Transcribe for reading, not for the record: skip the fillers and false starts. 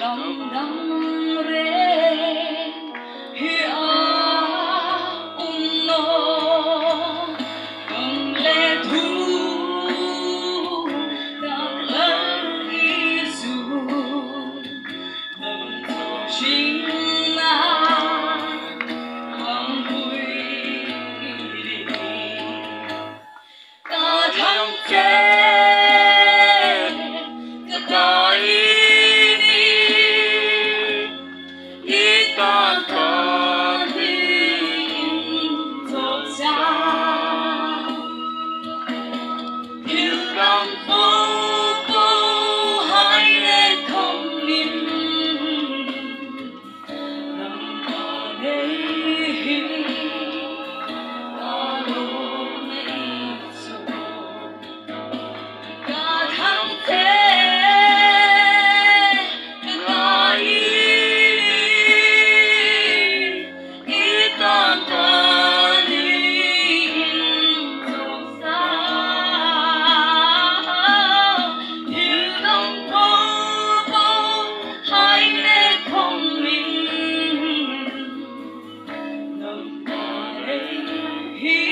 lòng đắm rê hi uno cầm lệ thu đang lớn Giêsu nằm thọ chính không vui đi ta thắng chết ta ini kita untuk jauh yêu lòng phố phố hai lệ không nín nằm ở đây ta luôn mấy rồi ta thắng thế He